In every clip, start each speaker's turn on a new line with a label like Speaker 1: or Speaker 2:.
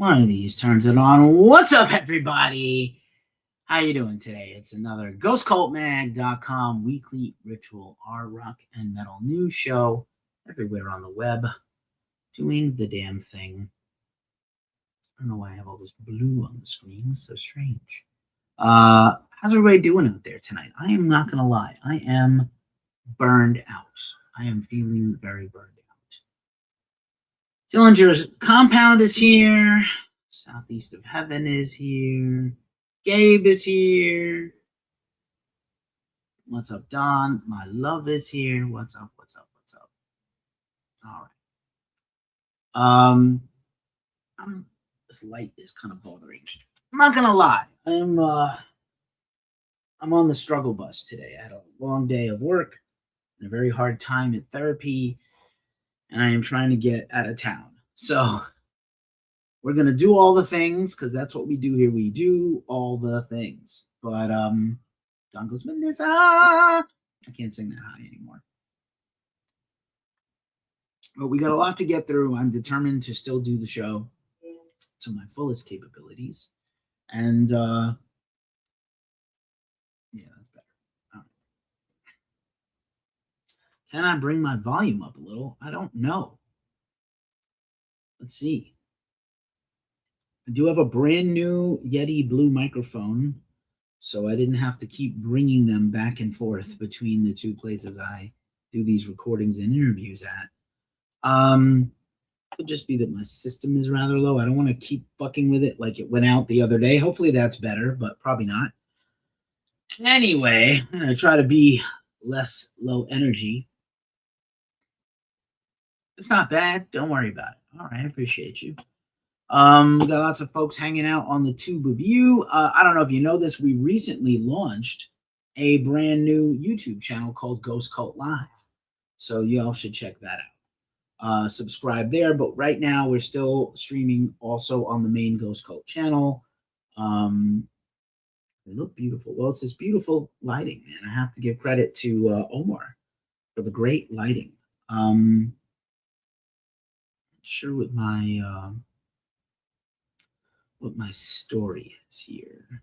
Speaker 1: One of these turns it on. What's up, everybody? How you doing today? It's another GhostCultMag.com weekly ritual art, rock, and metal news show everywhere on the web, doing the damn thing. I don't know why I have all this blue on the screen. It's so strange. How's everybody doing out there tonight? I am not gonna lie. I am burned out. I am feeling very burned out. Dillinger's Compound is here. Southeast of Heaven is here. Gabe is here. What's up, Don? My love is here. What's up? What's up? What's up? All right. This light is kind of bothering me. I'm not gonna lie. I'm on the struggle bus today. I had a long day of work and a very hard time at therapy, and I am trying to get out of town. So we're gonna do all the things because that's what we do here. We do all the things. But Don goes, Melissa. I can't sing that high anymore. But we got a lot to get through. I'm determined to still do the show to my fullest capabilities. And yeah, that's better. All right. Can I bring my volume up a little? I don't know. Let's see. I do have a brand new Yeti Blue microphone, so I didn't have to keep bringing them back and forth between the two places I do these recordings and interviews at. Could just be that my system is rather low. I don't want to keep fucking with it like it went out the other day. Hopefully that's better, but probably not. Anyway, I'm going to try to be less low energy. It's not bad. Don't worry about it. All right, I appreciate you. We got lots of folks hanging out on the tube of you. I don't know if you know this. We recently launched a brand new YouTube channel called Ghost Cult Live. So you all should check that out. Subscribe there. But right now we're still streaming also on the main Ghost Cult channel. They look beautiful. Well, it's this beautiful lighting, man. I have to give credit to Omar for the great lighting. Not sure what my story is here,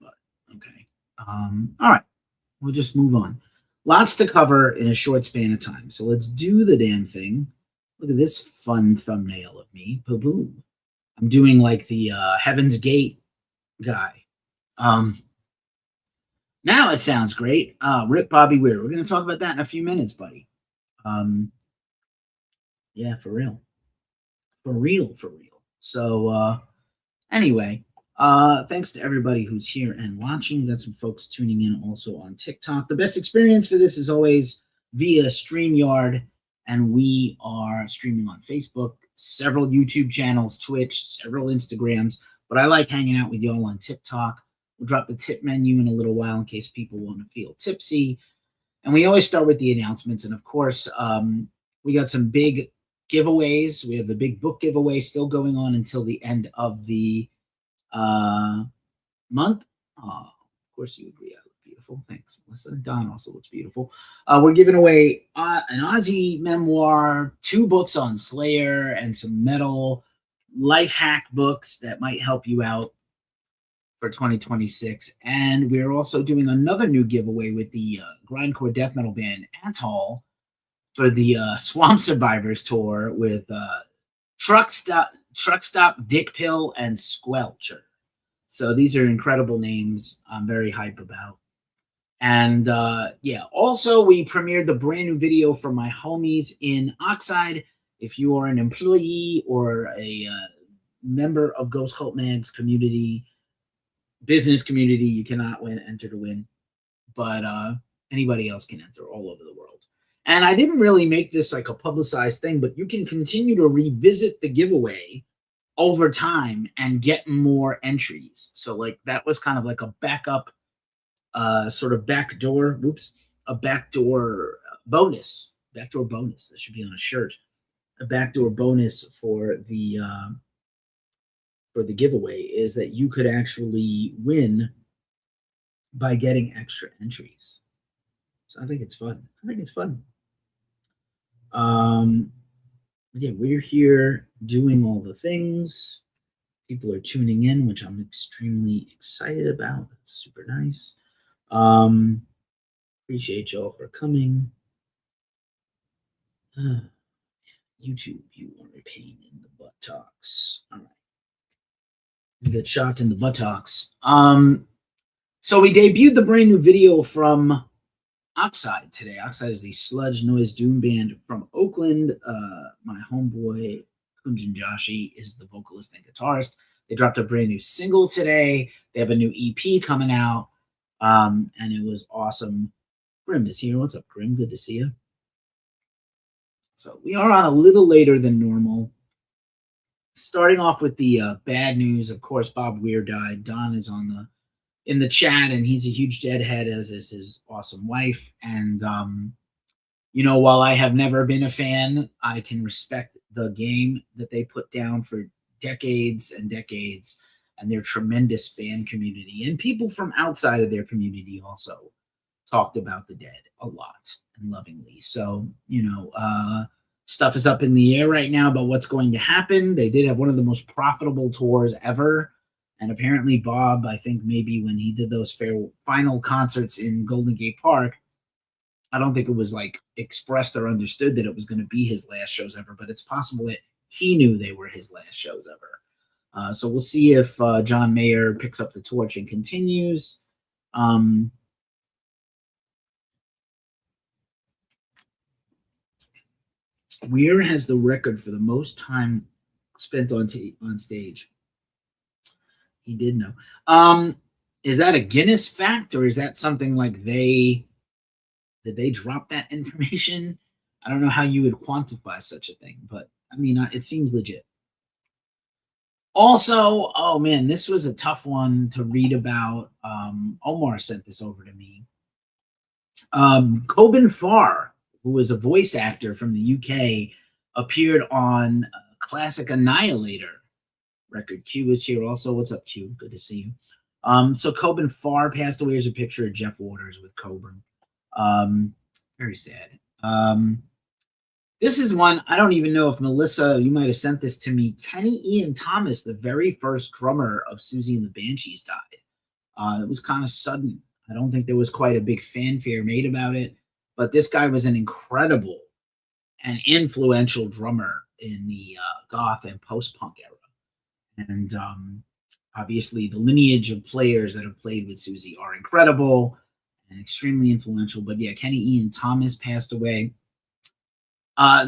Speaker 1: but okay. All right, we'll just move on. Lots to cover in a short span of time, so let's do the damn thing. Look at this fun thumbnail of me. Boom. I'm doing like the Heaven's Gate guy. Now it sounds great. Rip Bobby Weir. We're going to talk about that in a few minutes, buddy. Yeah, for real. For real. So, anyway, thanks to everybody who's here and watching. We've got some folks tuning in also on TikTok. The best experience for this is always via StreamYard, and we are streaming on Facebook, several YouTube channels, Twitch, several Instagrams, but I like hanging out with y'all on TikTok. We'll drop the tip menu in a little while in case people want to feel tipsy. And we always start with the announcements. And of course, we got some big giveaways. We have the big book giveaway still going on until the end of the month. Of course, you agree. I look beautiful. Thanks, Melissa. Don also looks beautiful. We're giving away an Aussie memoir, 2 books on Slayer, and some metal life hack books that might help you out for 2026. And we're also doing another new giveaway with the grindcore death metal band Atoll for the Swamp Survivors tour with Truck Stop, Dick Pill, and Squelcher. So these are incredible names I'm very hype about. And yeah, also we premiered the brand new video for my homies in Oxide. If you are an employee or a member of Ghost Cult Mag's community, business community, you cannot enter to win, but anybody else can enter all over the world. And I didn't really make this like a publicized thing, but you can continue to revisit the giveaway over time and get more entries. So like that was kind of like a backup, sort of backdoor bonus. Backdoor bonus. That should be on a shirt. A backdoor bonus for the giveaway is that you could actually win by getting extra entries. So I think it's fun. Yeah, we're here doing all the things. People are tuning in, which I'm extremely excited about. That's super nice. Appreciate y'all for coming. YouTube, you are a pain in the buttocks. All right. You get shot in the buttocks. So we debuted the brand new video from Oxide today. Oxide is the sludge noise doom band from Oakland. My homeboy Kunjan Joshi is the vocalist and guitarist. They dropped a brand new single today. They have a new EP coming out, and it was awesome. Grim is here. What's up, Grim? Good to see you. So we are on a little later than normal. Starting off with the bad news, of course, Bob Weir died. Don is in the chat, and he's a huge deadhead, as is his awesome wife. And while I have never been a fan, I can respect the game that they put down for decades and decades, and their tremendous fan community. And people from outside of their community also talked about the dead a lot and lovingly. So, stuff is up in the air right now about what's going to happen. They did have one of the most profitable tours ever. And apparently Bob, I think maybe when he did those final concerts in Golden Gate Park, I don't think it was like expressed or understood that it was going to be his last shows ever, but it's possible that he knew they were his last shows ever. So we'll see if John Mayer picks up the torch and continues. Weir has the record for the most time spent on stage. He did know. Is that a Guinness fact, or is that something like did they drop that information? I don't know how you would quantify such a thing, but I mean, it seems legit. Also, oh man, this was a tough one to read about. Omar sent this over to me. Coben Farr, who was a voice actor from the UK, appeared on Classic Annihilator record. Q is here also. What's up, Q? Good to see you. So Coben Farr passed away. Here's a picture of Jeff Waters with Coben. Very sad. This is one, I don't even know if Melissa, you might have sent this to me. Kenny Ian Thomas, the very first drummer of Susie and the Banshees, died. It was kind of sudden. I don't think there was quite a big fanfare made about it, but this guy was an incredible and influential drummer in the goth and post-punk era. And obviously the lineage of players that have played with Susie are incredible and extremely influential. But yeah, Kenny Ian Thomas passed away.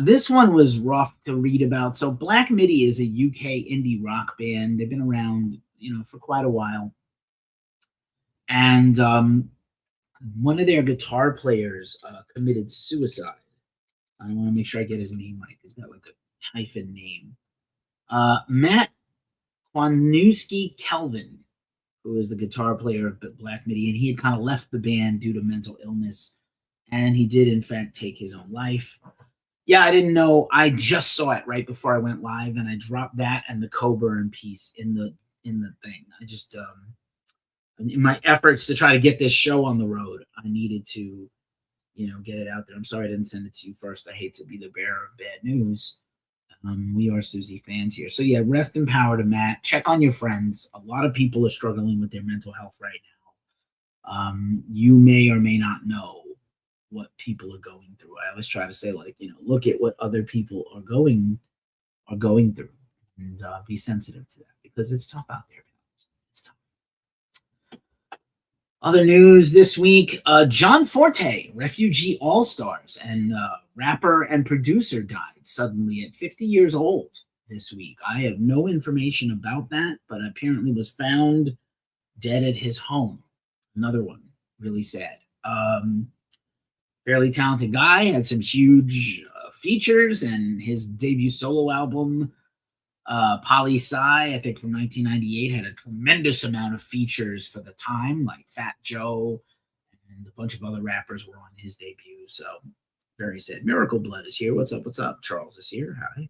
Speaker 1: This one was rough to read about. So Black Midi is a UK indie rock band. They've been around, for quite a while. And one of their guitar players committed suicide. I want to make sure I get his name right. He's got like a hyphen name. Matt Kwanuski Kelvin, who is the guitar player of Black Midi, and he had kind of left the band due to mental illness, and he did in fact take his own life. Yeah, I didn't know. I just saw it right before I went live, and I dropped that and the Coburn piece in the thing. I just in my efforts to try to get this show on the road, I needed to, get it out there. I'm sorry I didn't send it to you first. I hate to be the bearer of bad news. We are Susie fans here. So yeah, rest in power to Matt. Check on your friends. A lot of people are struggling with their mental health right now. You may or may not know what people are going through. I always try to say, look at what other people are going through, and be sensitive to that, because it's tough out there. It's tough. Other news this week, John Forte, Refugee All-Stars and rapper and producer, died suddenly at 50 years old this week. I have no information about that, but apparently was found dead at his home. Another one, really sad. Fairly talented guy, had some huge features, and his debut solo album, Poli Sci, I think from 1998, had a tremendous amount of features for the time, like Fat Joe and a bunch of other rappers were on his debut. So very sad. Miracle Blood is here. What's up? What's up? Charles is here. Hi.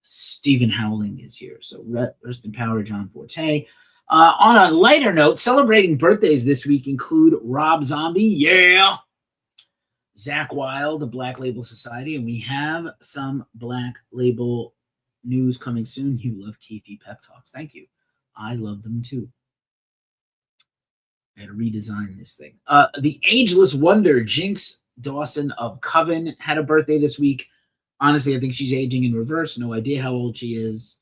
Speaker 1: Stephen Howling is here. So rest in power, John Forte. On a lighter note, celebrating birthdays this week include Rob Zombie, yeah, Zach Wilde, the Black Label Society, and we have some Black Label news coming soon. You love Keefy pep talks. Thank you. I love them too. I had to redesign this thing. The Ageless Wonder, Jinx Dawson of Coven, had a birthday this week. Honestly, I think she's aging in reverse. No idea how old she is.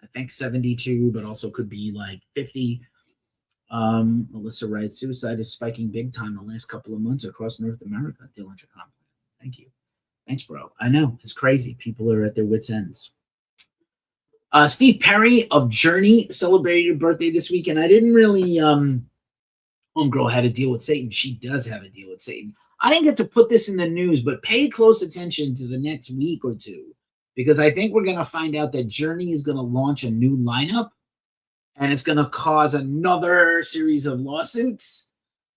Speaker 1: I think 72, but also could be like 50. Melissa writes, suicide is spiking big time the last couple of months across North America. Dylan Chacon. Thank you. Thanks, bro. I know. It's crazy. People are at their wits' ends. Steve Perry of Journey celebrated her birthday this week, and I didn't really homegirl had a deal with Satan. She does have a deal with Satan. I didn't get to put this in the news, but pay close attention to the next week or two, because I think we're going to find out that Journey is going to launch a new lineup, and it's going to cause another series of lawsuits.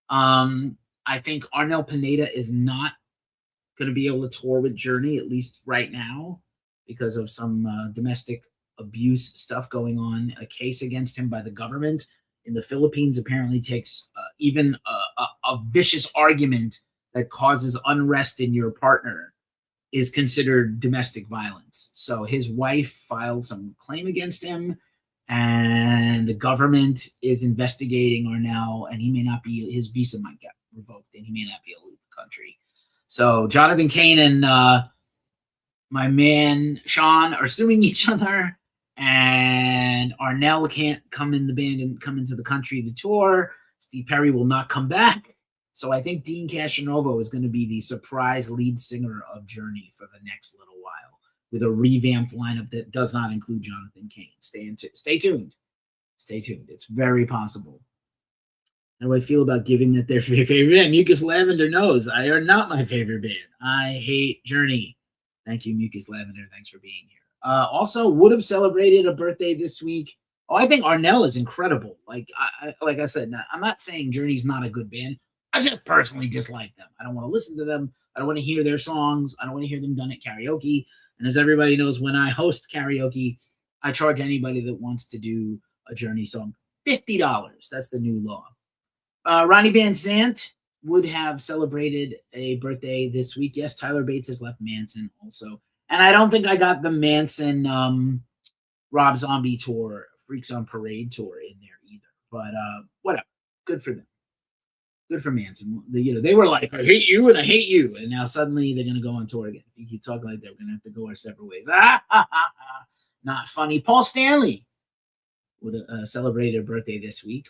Speaker 1: I think Arnel Pineda is not going to be able to tour with Journey, at least right now, because of some domestic abuse stuff going on. A case against him by the government in the Philippines apparently takes even a vicious argument that causes unrest in your partner is considered domestic violence. So his wife filed some claim against him, and the government is investigating Arnel, and he may not be, his visa might get revoked, and he may not be able to leave the country. So Jonathan Cain and my man Sean are suing each other, and Arnel can't come in the band and come into the country to tour. Steve Perry will not come back. So I think Dean Castronovo is going to be the surprise lead singer of Journey for the next little while, with a revamped lineup that does not include Jonathan Cain. Stay tuned. Stay tuned. It's very possible. How do I feel about giving that their favorite band? Mucus Lavender knows I are not my favorite band. I hate Journey. Thank you, Mucus Lavender. Thanks for being here. Also, would have celebrated a birthday this week. Oh, I think Arnel is incredible. Like I said, I'm not saying Journey's not a good band. I just personally dislike them. I don't want to listen to them. I don't want to hear their songs. I don't want to hear them done at karaoke. And as everybody knows, when I host karaoke, I charge anybody that wants to do a Journey song $50. That's the new law. Ronnie Van Zant would have celebrated a birthday this week. Yes, Tyler Bates has left Manson also. And I don't think I got the Manson Rob Zombie tour, Freaks on Parade tour in there either. But whatever. Good for them. Good for Manson. They were like, I hate you and I hate you. And now suddenly they're going to go on tour again. If you keep talking like that, we're going to have to go our separate ways. Not funny. Paul Stanley would have celebrated a birthday this week.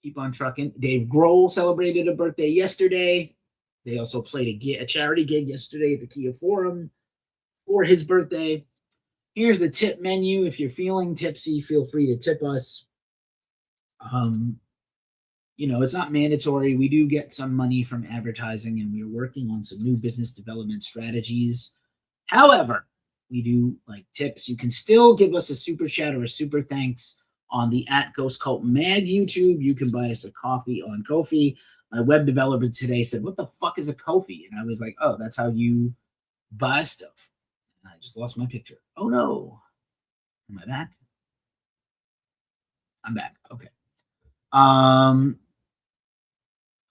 Speaker 1: Keep on trucking. Dave Grohl celebrated a birthday yesterday. They also played a charity gig yesterday at the Kia Forum for his birthday. Here's the tip menu. If you're feeling tipsy, feel free to tip us. It's not mandatory. We do get some money from advertising, and we're working on some new business development strategies. However, we do like tips. You can still give us a super chat or a super thanks on the @GhostCultMag YouTube. You can buy us a coffee on Ko-fi. My web developer today said, what the fuck is a Ko-fi? And I was like, oh, that's how you buy stuff. And I just lost my picture. Oh, no. Am I back? I'm back. Okay.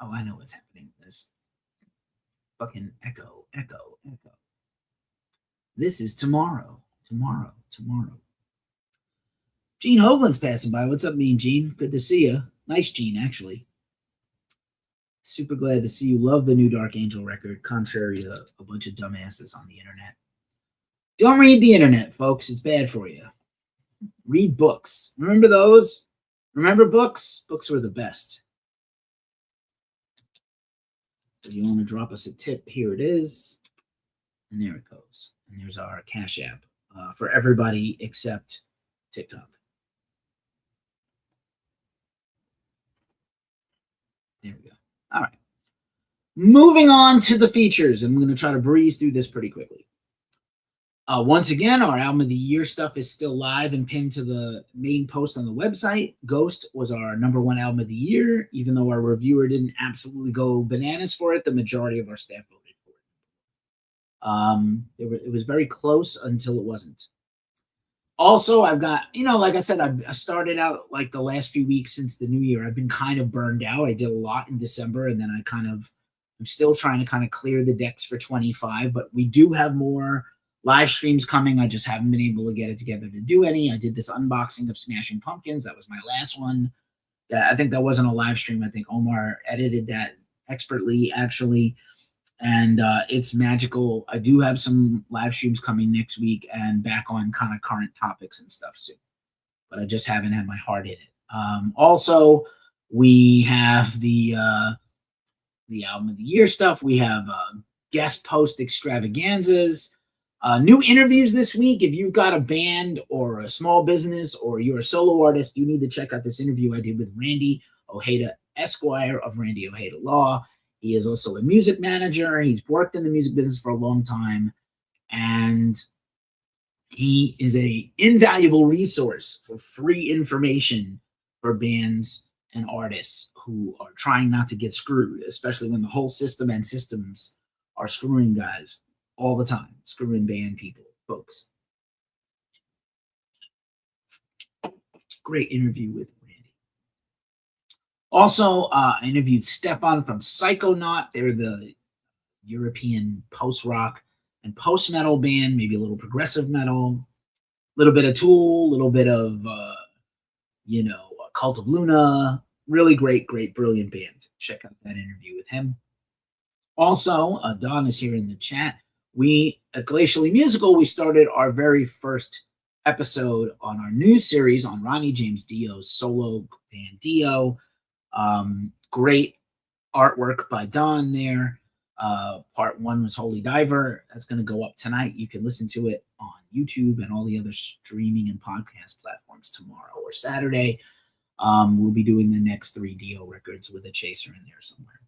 Speaker 1: Oh, I know what's happening. This fucking echo. This is tomorrow. Gene Hoagland's passing by. What's up, mean Gene? Good to see you. Nice Gene, actually. Super glad to see you. Love the new Dark Angel record, contrary to a bunch of dumbasses on the internet. Don't read the internet, folks. It's bad for you. Read books. Remember those? Remember books? Books were the best. If you want to drop us a tip, here it is. And there it goes. And there's our Cash App for everybody except TikTok. There we go. All right. Moving on to the features. I'm going to try to breeze through this pretty quickly. Once again, our Album of the Year stuff is still live and pinned to the main post on the website. Ghost was our #1 Album of the Year. Even though our reviewer didn't absolutely go bananas for it, the majority of our staff voted for it. It was very close until it wasn't. Also, I've got, like I said, I started out like the last few weeks since the new year. I've been kind of burned out. I did a lot in December, and then I'm still trying to kind of clear the decks for 25, but we do have more Live streams coming. I just haven't been able to get it together to do any. I did this unboxing of Smashing Pumpkins. That was my last one. I think that wasn't a live stream. I think Omar edited that expertly, actually. And it's magical. I do have some live streams coming next week and back on kind of current topics and stuff soon. But I just haven't had my heart in it. Also, we have the album of the year stuff. We have guest post extravaganzas, new interviews this week. If you've got a band or a small business or you're a solo artist, you need to check out this interview I did with Randy Ojeda, Esquire of Randy Ojeda Law. He is also a music manager. He's worked in the music business for a long time, and he is a invaluable resource for free information for bands and artists who are trying not to get screwed, especially when the whole system and systems are screwing guys all the time, screwing band people, folks. Great interview with Randy. Also, I interviewed Stefan from Psychonaut. They're the European post-rock and post-metal band, maybe a little progressive metal, a little bit of Tool, a little bit of, Cult of Luna. Really great, brilliant band. Check out that interview with him. Also, Don is here in the chat. We, at Glacially Musical, we started our very first episode on our new series on Ronnie James Dio's solo band Dio. Great artwork by Don there. Part 1 was Holy Diver. That's going to go up tonight. You can listen to it on YouTube and all the other streaming and podcast platforms tomorrow or Saturday. We'll be doing the next 3 Dio records with a chaser in there somewhere.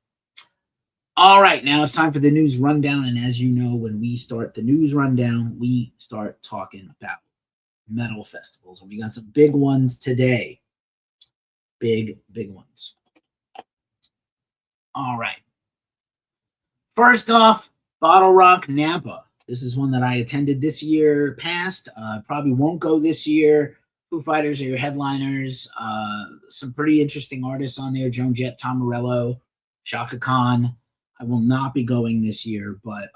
Speaker 1: All right, now it's time for the news rundown. And as you know, when we start the news rundown, we start talking about metal festivals. And we got some big ones today. Big ones. All right. First off, Bottle Rock Napa. This is one that I attended this year past. Probably won't go this year. Foo Fighters are your headliners. Some pretty interesting artists on there. Joan Jett, Tom Morello, Shaka Khan. I will not be going this year, but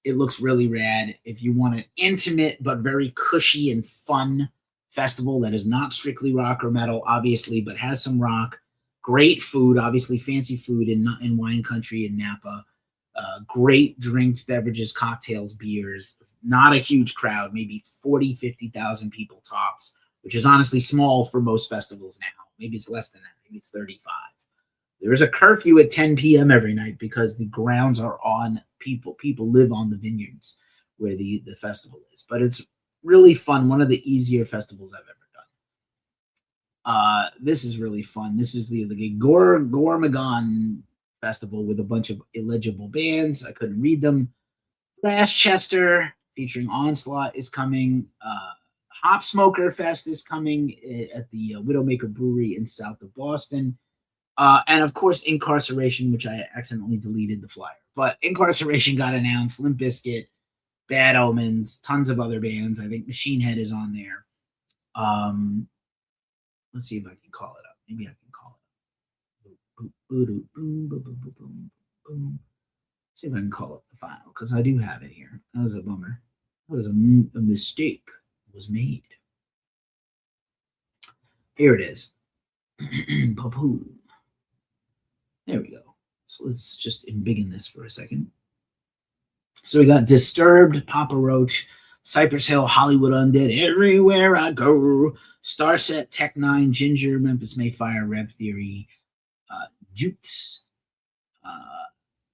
Speaker 1: it looks really rad. If you want an intimate but very cushy and fun festival that is not strictly rock or metal, obviously, but has some rock, great food, obviously fancy food in wine country in Napa, great drinks, beverages, cocktails, beers, not a huge crowd, maybe 40, 50,000 people tops, which is honestly small for most festivals now. Maybe it's less than that. Maybe it's 35. There is a curfew at 10 p.m. every night because the grounds are on people. People live on the vineyards where the festival is. But it's really fun. One of the easier festivals I've ever done. This is really fun. This is the Gormagon Festival with a bunch of illegible bands. I couldn't read them. Flash Chester featuring Onslaught is coming. Hop Smoker Fest is coming at the Widowmaker Brewery in south of Boston. And of course, Incarceration, which I accidentally deleted the flyer. But Incarceration got announced, Limp Bizkit, Bad Omens, tons of other bands. I think Machine Head is on there. Let's see if I can call it up. Maybe I can call it up. See if I can call up the file, because I do have it here. That was a bummer. That was a mistake was made. Here it is. There we go. So let's just embiggen this for a second. So we got Disturbed, Papa Roach, Cypress Hill, Hollywood Undead, Everywhere I Go, Starset, Tech Nine, Ginger, Memphis Mayfire, Rev Theory, Jukes,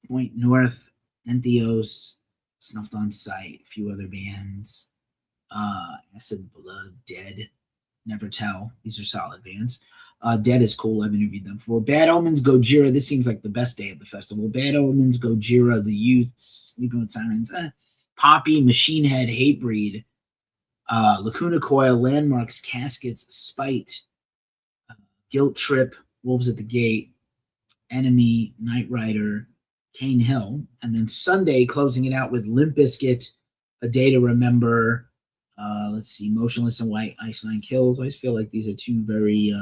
Speaker 1: Point North, Entheos, Snuffed on Sight, a few other bands, Acid Blood, Dead, Never Tell. These are solid bands. Dead is cool. I've interviewed them before. Bad Omens, Gojira. This seems like the best day of the festival. Bad Omens, Gojira, The Youth, Sleeping with Sirens, Poppy, Machine Head, Hatebreed, Lacuna Coil, Landmarks, Caskets, Spite, Guilt Trip, Wolves at the Gate, Enemy, Knight Rider, Cane Hill, and then Sunday closing it out with Limp Bizkit, A Day to Remember. Let's see, Motionless in White, Ice Nine Kills. I always feel like these are two very.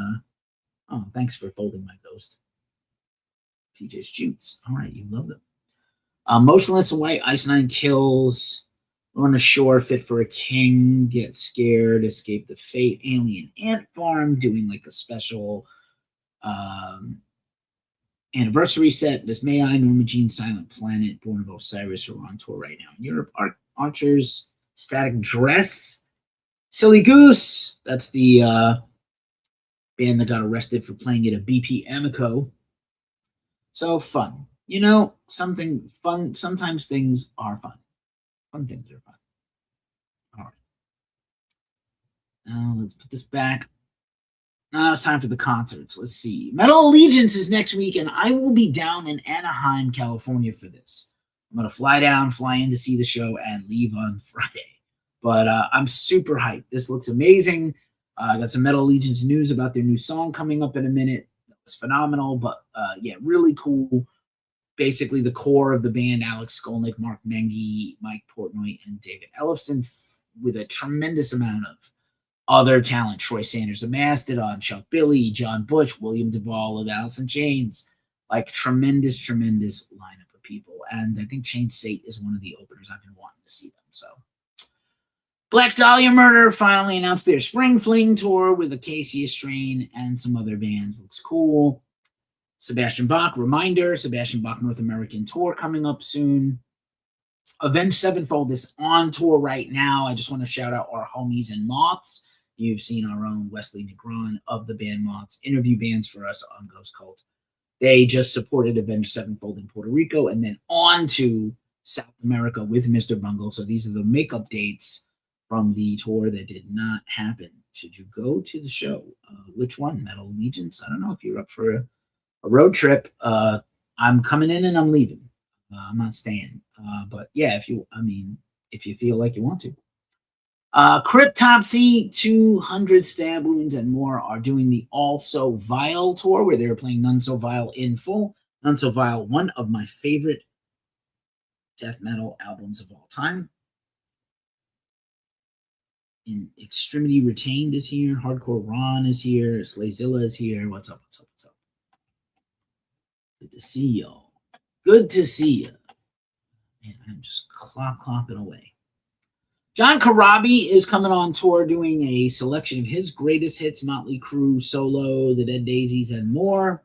Speaker 1: Oh, thanks for folding my ghost. PJ's Jutes. All right, you love them. Motionless in White, Ice Nine Kills, On a shore fit for a king, get scared, escape the fate, alien ant farm, doing like a special um, anniversary set. Miss May I, Norma Jean, Silent Planet, Born of Osiris are on tour right now in Europe. Archers, Static Dress, Silly Goose. That's the band that got arrested for playing at a BP Amico. So fun. You know, something fun. Sometimes things are fun. Fun things are fun. All right. Now let's put this back. Now it's time for the concerts. Let's see. Metal Allegiance is next week, and I will be down in Anaheim, California for this. I'm going to fly down, fly in to see the show, and leave on Friday. But I'm super hyped. This looks amazing. I got some Metal Allegiance news about their new song coming up in a minute. That was phenomenal, but yeah, really cool. Basically, the core of the band, Alex Skolnick, Mark Mengy, Mike Portnoy, and David Ellefson, with a tremendous amount of other talent. Troy Sanders of Mastodon, Chuck Billy, John Butch, William Duvall of Alice in Chains. Like, tremendous lineup of people. And I think Chain Sate is one of the openers. I've been wanting to see them. So, Black Dahlia Murder finally announced their Spring Fling tour with Acacia Strain and some other bands. Looks cool. Sebastian Bach, Reminder, Sebastian Bach North American tour coming up soon. Avenged Sevenfold is on tour right now. I just want to shout out our homies in Moths. You've seen our own Wesley Negron of the band Moths interview bands for us on Ghost Cult. They just supported Avenged Sevenfold in Puerto Rico and then on to South America with Mr. Bungle. So these are the makeup dates from the tour that did not happen. Should you go to the show? Which one? Metal Allegiance? I don't know if you're up for a road trip. I'm coming in and I'm leaving. I'm not staying. But yeah, if you feel like you want to. Cryptopsy, 200 Stab Wounds and more are doing the All So Vile tour where they're playing None So Vile in full. None So Vile, one of my favorite death metal albums of all time. In Extremity Retained is here. Hardcore Ron is here. Slayzilla is here. What's up? Good to see y'all. Good to see you. Man, I'm just clopping away. John Corabi is coming on tour doing a selection of his greatest hits, Motley Crue, Solo, The Dead Daisies, and more.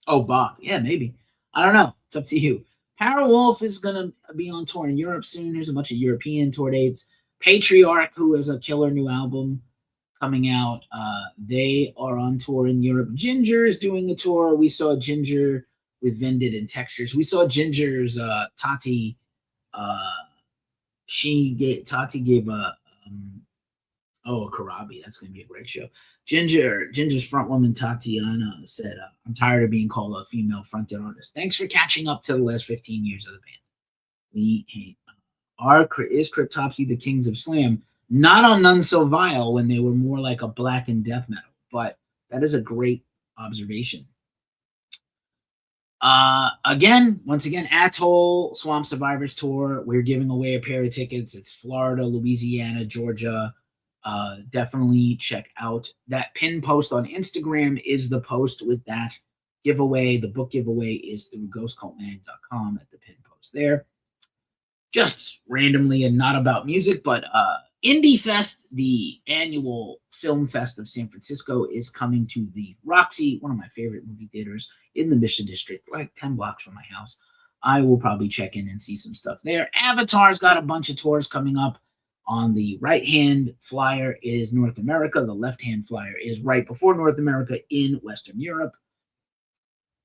Speaker 1: Oh, Bach. Yeah, maybe. I don't know. It's up to you. Powerwolf is going to be on tour in Europe soon. Here's a bunch of European tour dates. Patriarch, who has a killer new album coming out, they are on tour in Europe. Ginger is doing a tour. We saw Ginger with Vended and Textures. We saw Ginger's Tati. Tati gave a Karabi. That's gonna be a great show. Ginger's front woman Tatiana said, "I'm tired of being called a female fronted artist. Thanks for catching up to the last 15 years of the band. We hate. Is Cryptopsy the Kings of Slam? Not on None So Vile when they were more like a black and death metal, but that is a great observation." Once again, Atoll Swamp Survivors Tour. We're giving away a pair of tickets. It's Florida, Louisiana, Georgia. Definitely check out that pin post on Instagram is the post with that giveaway. The book giveaway is through ghostcultmag.com at the pin post there. Just randomly and not about music, but Indie Fest, the annual film fest of San Francisco, is coming to the Roxy, one of my favorite movie theaters in the Mission District, like 10 blocks from my house. I will probably check in and see some stuff there. Avatar's got a bunch of tours coming up. On the right-hand flyer is North America. The left-hand flyer is right before North America in Western Europe.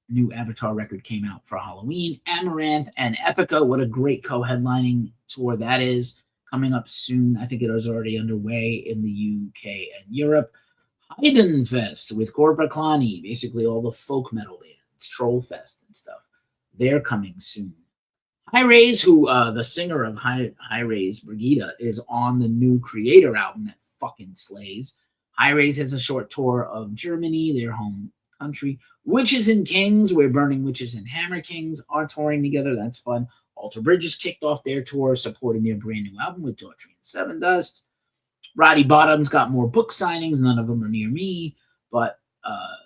Speaker 1: New Avatar record came out for Halloween. Amaranth and Epica, what a great co-headlining tour that is. Coming up soon. I think it is already underway in the UK and Europe. Heidenfest with Korbaklani, basically all the folk metal bands, Trollfest and stuff. They're coming soon. High Raise, who the singer of High Raise, Brigitte, is on the new Creator album that fucking slays. High Raise has a short tour of Germany, their home country. Witches and Kings, where Burning Witches and Hammer Kings are touring together. That's fun. Alter Bridges kicked off their tour supporting their brand new album with Daughtry and Seven Dust. Roddy Bottom's got more book signings. None of them are near me, but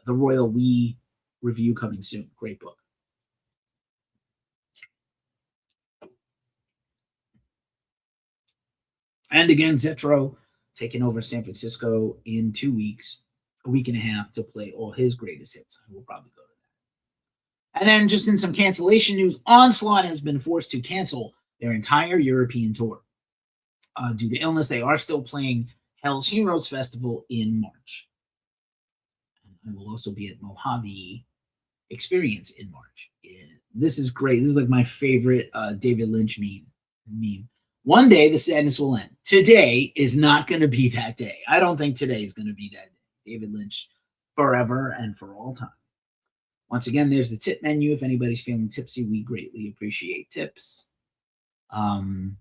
Speaker 1: the Royal We review coming soon. Great book. And again, Zetro taking over San Francisco in 2 weeks, a week and a half to play all his greatest hits. I will probably go to that. And then just in some cancellation news, Onslaught has been forced to cancel their entire European tour. Due to illness, they are still playing Hell's Heroes Festival in March. And I will also be at Mojave Experience in March. This is great. This is like my favorite David Lynch meme. One day the sadness will end. Today is not going to be that day. I don't think today is going to be that day. David Lynch forever and for all time. Once again, there's the tip menu. If anybody's feeling tipsy, we greatly appreciate tips. And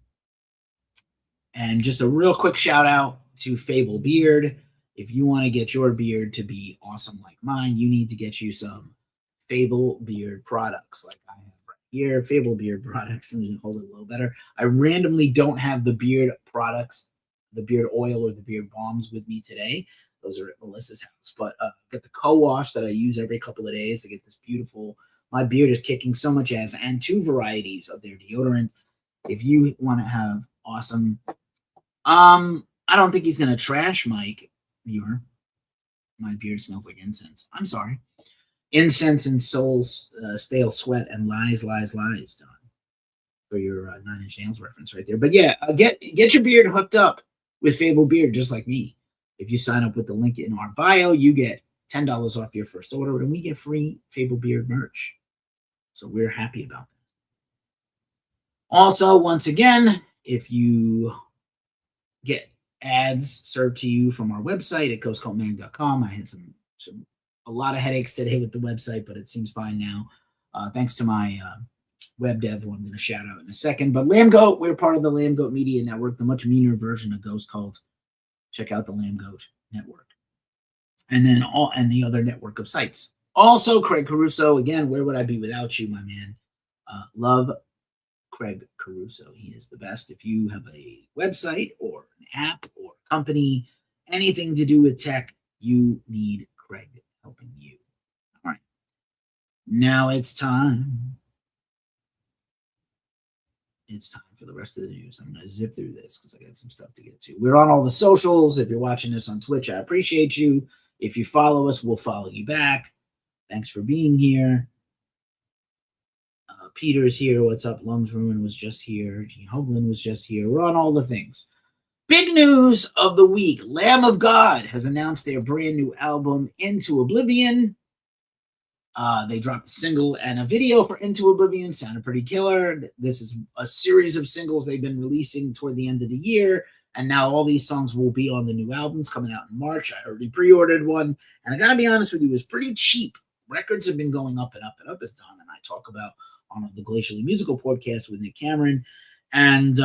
Speaker 1: just a real quick shout out to Fable Beard. If you want to get your beard to be awesome like mine, you need to get you some Fable Beard products like I have right here. Fable Beard products. Let me hold it a little better. I randomly don't have the beard products, the beard oil or the beard balms with me today. Those are at Melissa's house. But get the co-wash that I use every couple of days to get this beautiful. My beard is kicking so much ass, and 2 varieties of their deodorant. If you want to have awesome, I don't think he's gonna trash Mike viewer. My beard smells like incense. I'm sorry. Incense and souls, stale sweat, and lies, Don. For your 9 Inch Nails reference right there. But yeah, get your beard hooked up with Fable Beard, just like me. If you sign up with the link in our bio, you get $10 off your first order, and we get free Fable Beard merch. So we're happy about that. Also, once again, if you get ads served to you from our website at ghostcultmag.com, I had a lot of headaches today with the website, but it seems fine now. Thanks to my web dev, who I'm going to shout out in a second. But Lamb Goat, we're part of the Lamb Goat Media Network, the much meaner version of Ghost Cult. Check out the Lamb Goat Network. And then the other network of sites. Also, Craig Caruso, again, where would I be without you, my man? Love Craig Caruso. He is the best. If you have a website or an app or a company, anything to do with tech, you need Craig helping you. All right. Now it's time. It's time for the rest of the news. I'm going to zip through this because I got some stuff to get to. We're on all the socials. If you're watching this on Twitch, I appreciate you. If you follow us, we'll follow you back. Thanks for being here. Peter's here. What's up? Lungs Ruin was just here. Gene Hoagland was just here. We're on all the things. Big news of the week. Lamb of God has announced their brand new album, Into Oblivion. They dropped a single and a video for Into Oblivion. Sounded pretty killer. This is a series of singles they've been releasing toward the end of the year. And now all these songs will be on the new albums coming out in March. I already pre-ordered one. And I got to be honest with you, it was pretty cheap. Records have been going up and up and up, as Don and I talk about on the Glacially Musical podcast with Nick Cameron. And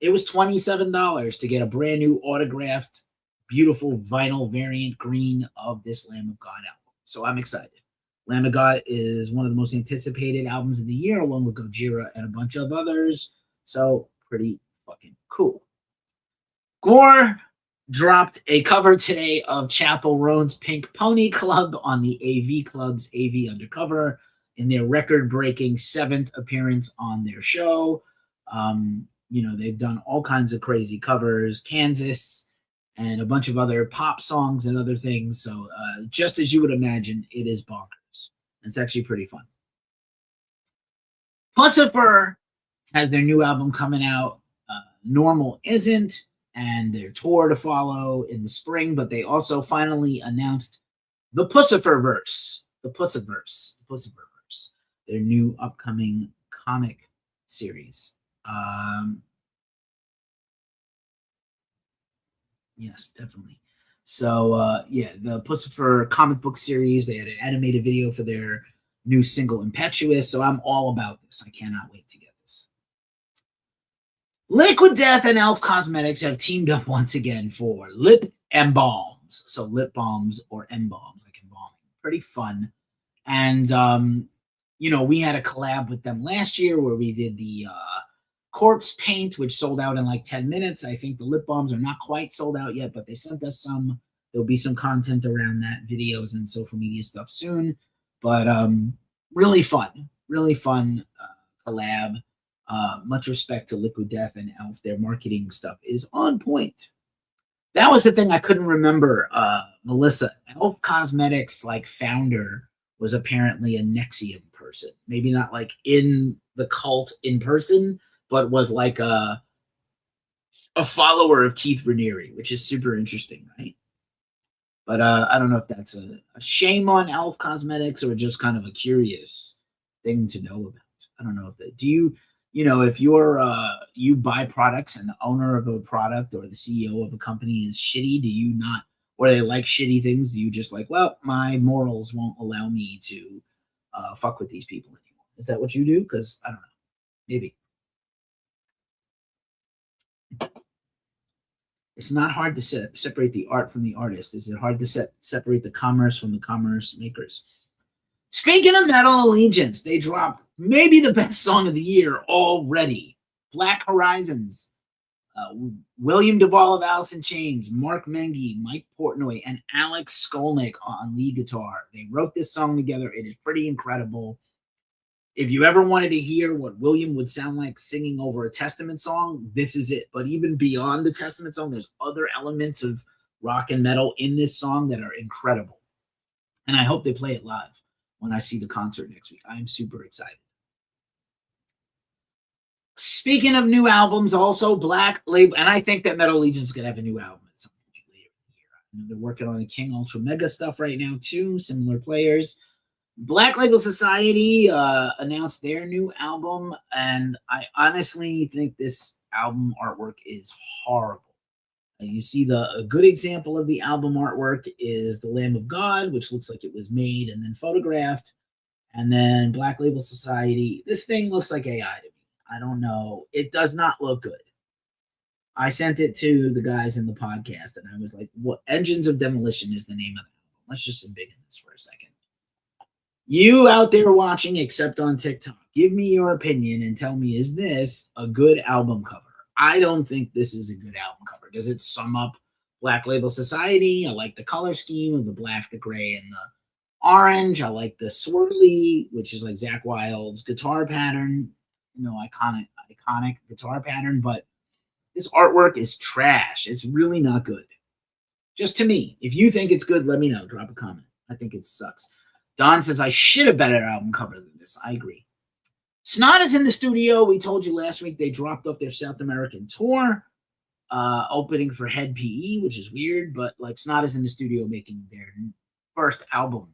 Speaker 1: it was $27 to get a brand new autographed, beautiful vinyl variant green of this Lamb of God album. So I'm excited. Lamb of God is one of the most anticipated albums of the year, along with Gojira and a bunch of others. So pretty fucking cool. Gore dropped a cover today of Chappell Roan's Pink Pony Club on the AV Club's AV Undercover in their record-breaking 7th appearance on their show. They've done all kinds of crazy covers, Kansas, and a bunch of other pop songs and other things. So just as you would imagine, it is bonkers. It's actually pretty fun. Pussifer has their new album coming out. Normal Isn't, and their tour to follow in the spring, but they also finally announced the Pussiferverse. The Pussiverse. Their new upcoming comic series. Yes, definitely. So, the Pussifer comic book series, they had an animated video for their new single, Impetuous, so I'm all about this. I cannot wait to get this. Liquid Death and Elf Cosmetics have teamed up once again for lip embalms. So lip balms or embalms, like embalming. Pretty fun. And, we had a collab with them last year where we did the corpse paint, which sold out in like 10 minutes. I think the lip balms are not quite sold out yet, but they sent us some. There'll be some content around that, videos and social media stuff soon. But really fun collab. Much respect to Liquid Death and Elf. Their marketing stuff is on point. That was the thing I couldn't remember. Melissa, Elf Cosmetics like founder was apparently a Nexium person. Maybe not like in the cult in person, but was like a follower of Keith Raniere, which is super interesting, right? But I don't know if that's a shame on Elf Cosmetics or just kind of a curious thing to know about. I don't know if that. Do you, if you're you buy products and the owner of a product or the CEO of a company is shitty, do you not, or they like shitty things? Do you just like, well, my morals won't allow me to fuck with these people anymore? Is that what you do? Because I don't know, maybe. It's not hard to separate the art from the artist. Is it hard to separate the commerce from the commerce makers? Speaking of Metal Allegiance, they dropped maybe the best song of the year already. Black Horizons. William Duvall of Alice in Chains, Mark Mengy, Mike Portnoy, and Alex Skolnick on lead guitar. They wrote this song together. It is pretty incredible. If you ever wanted to hear what William would sound like singing over a Testament song, this is it. But even beyond the Testament song, there's other elements of rock and metal in this song that are incredible. And I hope they play it live when I see the concert next week. I'm super excited. Speaking of new albums, also Black Label, and I think that Metal Allegiance is going to have a new album at some point later in the year. I know they're working on the King Ultra Mega stuff right now too, similar players. Black Label Society announced their new album, and I honestly think this album artwork is horrible. You see a good example of the album artwork is the Lamb of God, which looks like it was made and then photographed. And then Black Label Society, this thing looks like AI to me. I don't know. It does not look good. I sent it to the guys in the podcast, and I was like, what? Engines of Demolition is the name of the album. Let's just embiggen this for a second. You out there watching, except on TikTok, give me your opinion and tell me, is this a good album cover? I don't think this is a good album cover. Does it sum up Black Label Society? I like the color scheme of the black, the gray, and the orange. I like the swirly, which is like Zakk Wylde's guitar pattern. Iconic guitar pattern. But this artwork is trash. It's really not good. Just to me. If you think it's good, let me know. Drop a comment. I think it sucks. Don says, I should have better album cover than this. I agree. Snot is in the studio. We told you last week they dropped off their South American tour, opening for Head PE, which is weird, but like Snot is in the studio making their first album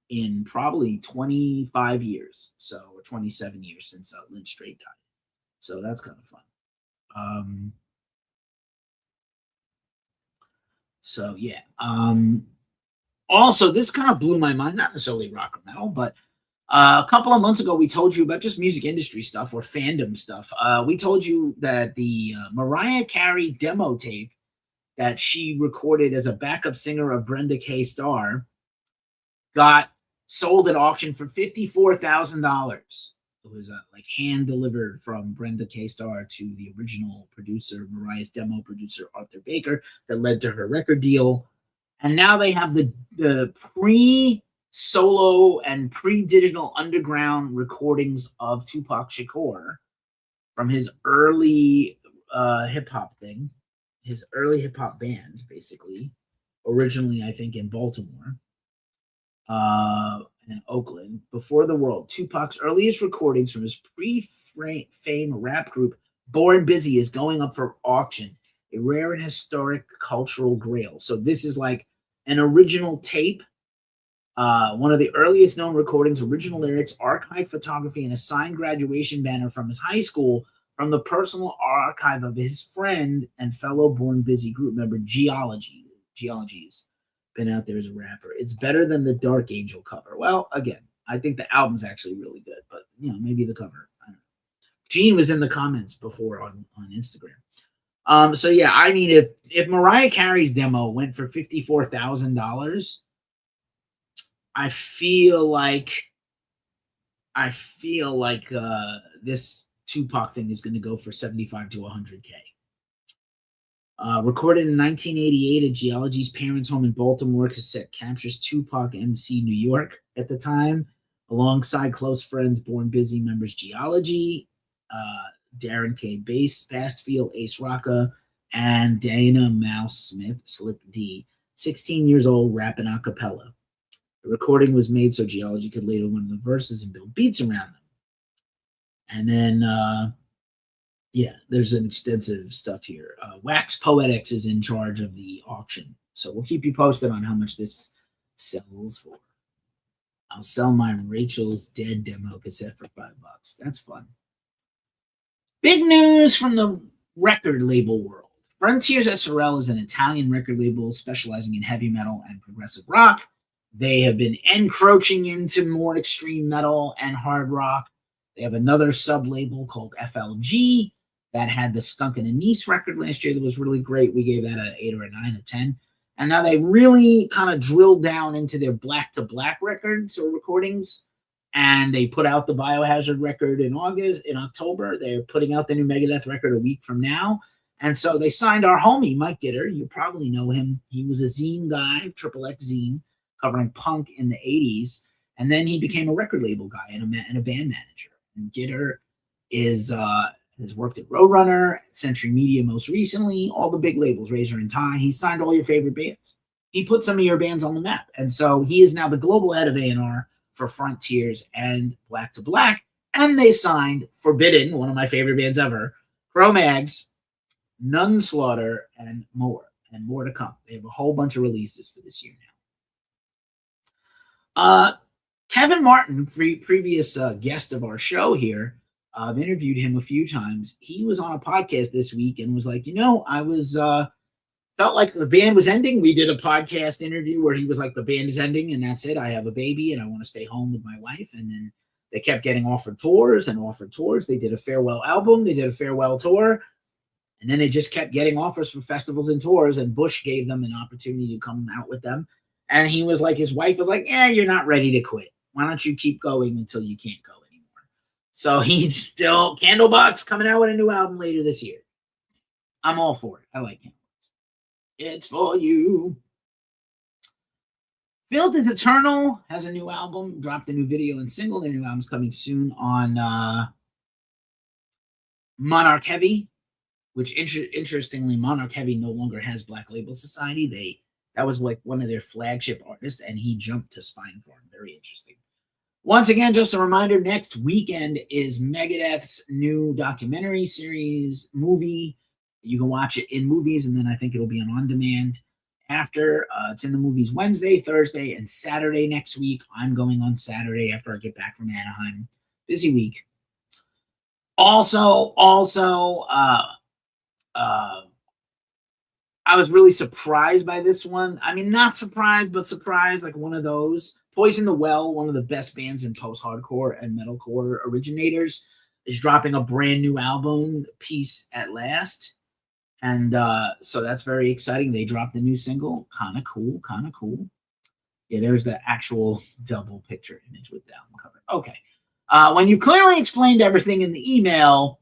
Speaker 1: in probably 25 years, or 27 years since Lynch Strait died. So that's kind of fun. So yeah. Also, this kind of blew my mind, not necessarily rock or metal, but a couple of months ago, we told you about just music industry stuff or fandom stuff. We told you that the Mariah Carey demo tape that she recorded as a backup singer of Brenda K. Starr got sold at auction for $54,000. It was like hand delivered from Brenda K. Starr to the original producer, Mariah's demo producer, Arthur Baker, that led to her record deal. And now they have the pre-solo and pre-digital underground recordings of Tupac Shakur from his early hip-hop thing, his early hip-hop band, basically. Originally, I think, in Baltimore and Oakland. Before the World, Tupac's earliest recordings from his pre-fame rap group, Born Busy, is going up for auction. A rare and historic cultural grail. So this is like an original tape, one of the earliest known recordings, original lyrics, archive photography, and a signed graduation banner from his high school from the personal archive of his friend and fellow Born Busy group member, Geology. Geology's been out there as a rapper. It's better than the Dark Angel cover. Well, again, I think the album's actually really good, but maybe the cover. I don't know. Gene was in the comments before on Instagram. So yeah, I mean, if Mariah Carey's demo went for $54,000, I feel like this Tupac thing is going to go for $75,000 to $100,000. Recorded in 1988 at Geology's parents' home in Baltimore, cassette captures Tupac MC New York at the time, alongside close friends, Born Busy members Geology. Darren K. Bass, Fastfield, Ace Rocka, and Dana Mouse Smith, Slick D, 16 years old, rapping a cappella. The recording was made so Geology could later learn the verses and build beats around them. And then, there's an extensive stuff here. Wax Poetics is in charge of the auction. So we'll keep you posted on how much this sells for. I'll sell my Rachel's Dead demo cassette for $5. That's fun. Big news from the record label world. Frontiers SRL is an Italian record label specializing in heavy metal and progressive rock. They have been encroaching into more extreme metal and hard rock. They have another sub-label called FLG that had the Skunk and Anise record last year that was really great. We gave that an 8 or a 9 or 10. And now they really kind of drilled down into their Black to Black records or recordings. And they put out the Biohazard record in October. They're putting out the new Megadeth record a week from now. And so they signed our homie, Mike Gitter. You probably know him. He was a zine guy, Triple X zine, covering punk in the 80s. And then he became a record label guy and a band manager. And Gitter has worked at Roadrunner, Century Media most recently, all the big labels, Razor and Tie. He signed all your favorite bands. He put some of your bands on the map. And so he is now the global head of A&R for Frontiers and Black to Black. And they signed Forbidden, one of my favorite bands ever, Cro-Mags, Nun Slaughter, and more to come. They have a whole bunch of releases for this year now. Kevin Martin, previous guest of our show here, I've interviewed him a few times. He was on a podcast this week and was like, I was felt like the band was ending. We did a podcast interview where he was like, the band is ending and that's it. I have a baby and I want to stay home with my wife. And then they kept getting offered tours. They did a farewell album. They did a farewell tour. And then they just kept getting offers for festivals and tours. And Bush gave them an opportunity to come out with them. And he was like, his wife was like, you're not ready to quit. Why don't you keep going until you can't go anymore? So he's still, Candlebox coming out with a new album later this year. I'm all for it. I like Candlebox. It's for you. Field is Eternal has a new album, dropped a new video and single. Their new album's coming soon on Monarch Heavy, which interestingly, Monarch Heavy no longer has Black Label Society. That was like one of their flagship artists, and he jumped to Spineform. Very interesting. Once again, just a reminder, next weekend is Megadeth's new documentary series movie. You can watch it in movies, and then I think it'll be on demand after. It's in the movies Wednesday, Thursday, and Saturday next week. I'm going on Saturday after I get back from Anaheim. Busy week. Also, I was really surprised by this one. I mean, not surprised, but surprised, like one of those. Poison the Well, one of the best bands in post-hardcore and metalcore originators, is dropping a brand new album, Peace at Last. And so that's very exciting. They dropped a new single. Kind of cool. Yeah, there's the actual double picture image with the album cover. Okay. When you clearly explained everything in the email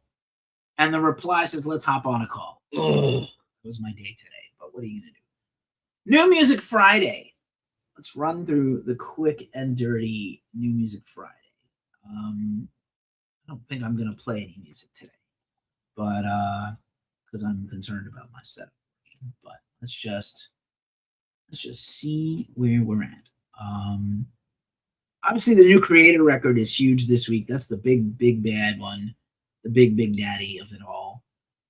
Speaker 1: and the reply says, let's hop on a call. Ugh. It was my day today, but what are you going to do? New Music Friday. Let's run through the quick and dirty New Music Friday. I don't think I'm going to play any music today, but because I'm concerned about my setup. But let's just see where we're at. Obviously, the new Creator record is huge this week. That's the big bad one, the big daddy of it all.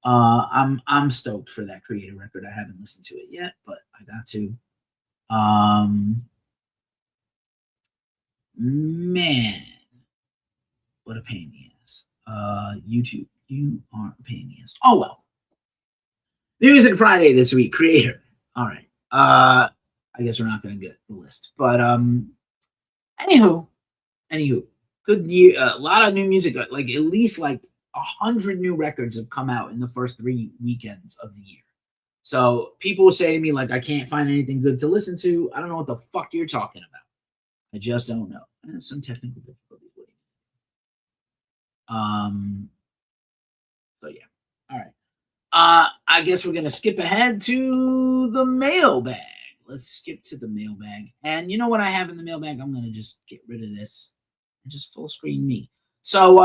Speaker 1: I'm stoked for that Creator record. I haven't listened to it yet, but I got to. Man, what a pain in the ass. YouTube, you are a pain in the ass. Oh well. New Music Friday this week, Creator. All right. I guess we're not gonna get the list, but anywho, good year. A lot of new music, like at least like 100 new records have come out in the first 3 weekends of the year. So people will say to me, like, I can't find anything good to listen to. I don't know what the fuck you're talking about. I just don't know. And some technical difficulties. So yeah. All right. I guess we're gonna skip ahead to the mailbag. Let's skip to the mailbag. And you know what I have in the mailbag? I'm gonna just get rid of this and just full screen me. So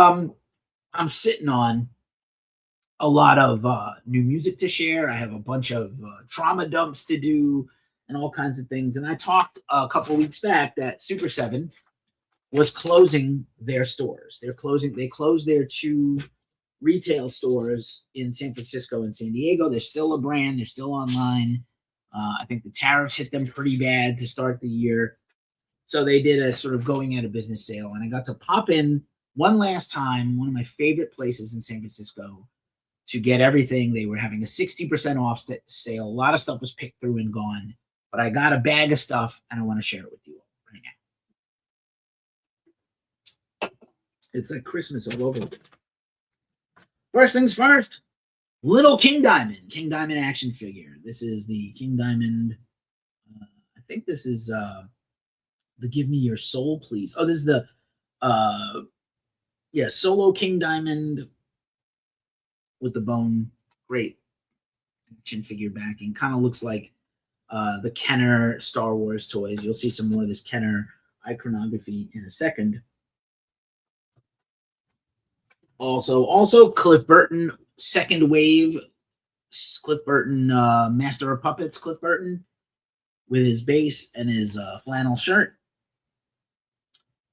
Speaker 1: I'm sitting on a lot of new music to share. I have a bunch of trauma dumps to do and all kinds of things. And I talked a couple weeks back that Super 7 was closing their stores. They closed their 2 retail stores in San Francisco and San Diego. They're still a brand. They're still online. I think the tariffs hit them pretty bad to start the year. So they did a sort of going out of business sale. And I got to pop in one last time, one of my favorite places in San Francisco, to get everything. They were having a 60% off sale. A lot of stuff was picked through and gone. But I got a bag of stuff, and I want to share it with you right now. It's like Christmas all over. First things first, little King Diamond action figure. This is the King Diamond. I think this is the Give Me Your Soul, Please. Oh, this is the solo King Diamond with the bone. Great action figure backing. Kind of looks like the Kenner Star Wars toys. You'll see some more of this Kenner iconography in a second. Also Cliff Burton, second wave. Cliff Burton, Master of Puppets, Cliff Burton, with his bass and his flannel shirt.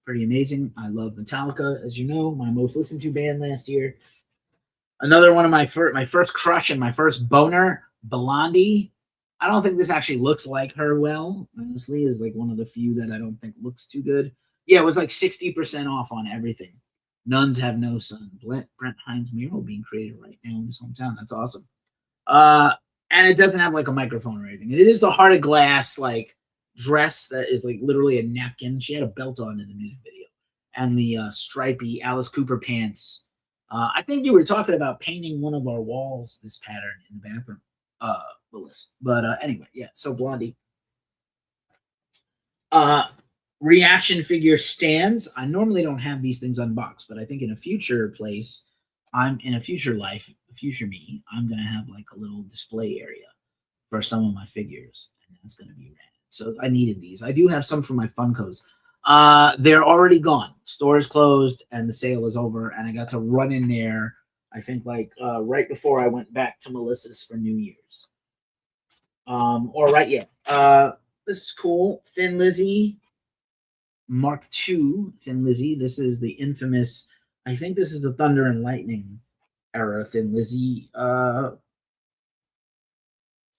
Speaker 1: Pretty amazing. I love Metallica, as you know, my most listened to band last year. Another one of my first crush and my first boner, Blondie. I don't think this actually looks like her well. Honestly, is like one of the few that I don't think looks too good. Yeah, it was like 60% off on everything. Nuns Have No Son. Brent Hines mural being created right now in his hometown. That's awesome. And it doesn't have like a microphone or anything. It is the Heart of Glass like dress that is like literally a napkin. She had a belt on in the music video, and the stripy Alice Cooper pants. I think you were talking about painting one of our walls this pattern in the bathroom, Willis. But anyway, yeah. So Blondie. Reaction figure stands. I normally don't have these things unboxed, but I think in a future place, in a future life, future me, I'm gonna have like a little display area for some of my figures, and that's gonna be rad. So I needed these. I do have some for my Funkos. They're already gone. Store is closed and the sale is over, and I got to run in there, I think like right before I went back to Melissa's for New Year's. This is cool. Thin Lizzy Mark II Thin Lizzy. This is the infamous, I think this is the Thunder and Lightning era Thin Lizzy. And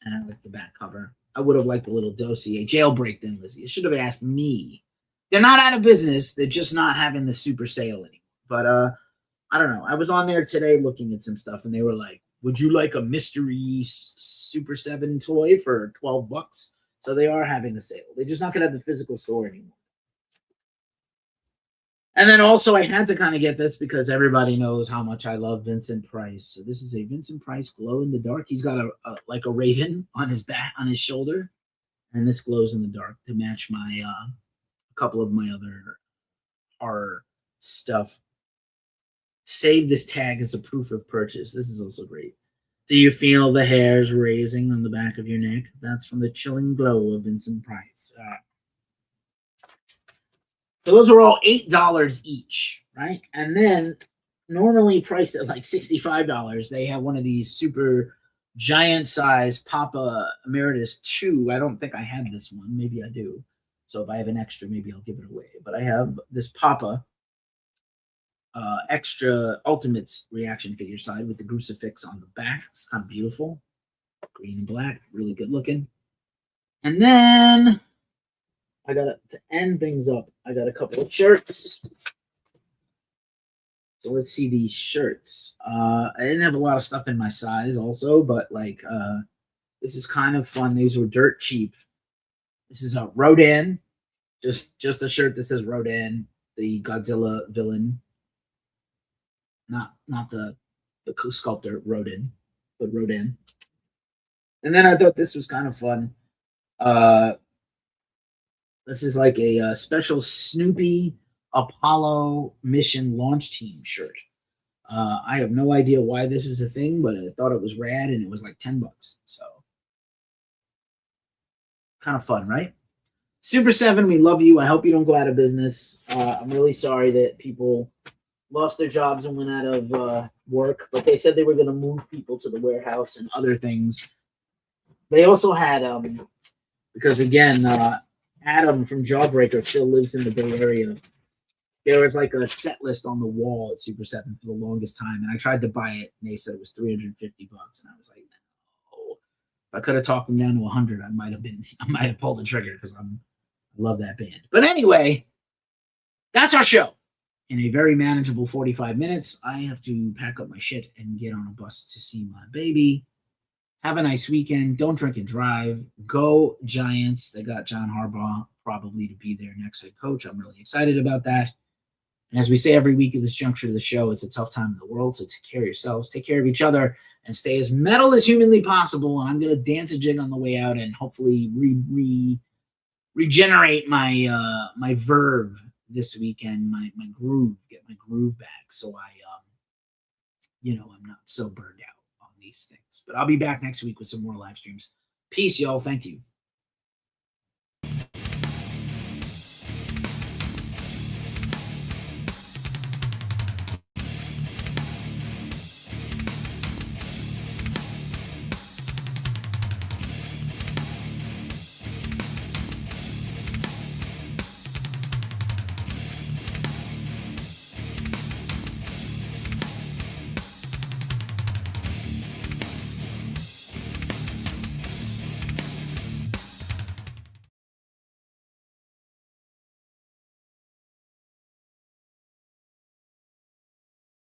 Speaker 1: I like the back cover. I would have liked a little dossier. Jailbreak Thin Lizzy. It should have asked me. They're not out of business. They're just not having the super sale anymore. But I don't know. I was on there today looking at some stuff, and they were like, would you like a mystery Super 7 toy for $12? So they are having a sale. They're just not going to have the physical store anymore. And then also I had to kind of get this because everybody knows how much I love Vincent Price. So this is a Vincent Price glow in the dark. He's got a like a raven on his back, on his shoulder, and this glows in the dark to match my a couple of my other horror stuff. Save this tag as a proof of purchase. This is also great. Do you feel the hairs raising on the back of your neck? That's from the chilling glow of Vincent Price. So those are all $8 each, right? And then normally priced at like $65, they have one of these super giant size Papa Emeritus 2. I don't think I had this one. Maybe I do. So if I have an extra, maybe I'll give it away. But I have this Papa extra Ultimates reaction figure side with the crucifix on the back. It's kind of beautiful. Green and black, really good looking. And then I got to end things up. I got a couple of shirts. So let's see these shirts. I didn't have a lot of stuff in my size also, but like this is kind of fun. These were dirt cheap. This is a Rodan. Just a shirt that says Rodan, the Godzilla villain. Not the sculptor Rodan, but Rodan. And then I thought this was kind of fun. This is like a special Snoopy Apollo mission launch team shirt. I have no idea why this is a thing, but I thought it was rad, and it was like $10. So kind of fun, right? Super 7, we love you. I hope you don't go out of business. I'm really sorry that people lost their jobs and went out of work, but they said they were going to move people to the warehouse and other things. They also had, because again, Adam from Jawbreaker still lives in the Bay Area. There was like a set list on the wall at Super 7 for the longest time, and I tried to buy it, and they said it was $350, and I was like, no. If I could have talked them down to 100, I might have pulled the trigger because I love that band. But anyway, that's our show. In a very manageable 45 minutes, I have to pack up my shit and get on a bus to see my baby. Have a nice weekend. Don't drink and drive. Go Giants. They got John Harbaugh probably to be their next head coach. I'm really excited about that. And as we say every week at this juncture of the show, it's a tough time in the world, so take care of yourselves, take care of each other, and stay as metal as humanly possible. And I'm going to dance a jig on the way out and hopefully regenerate my my verve this weekend, my groove, get my groove back, so I'm not so burned out on these things. But I'll be back next week with some more live streams. Peace, y'all. Thank you.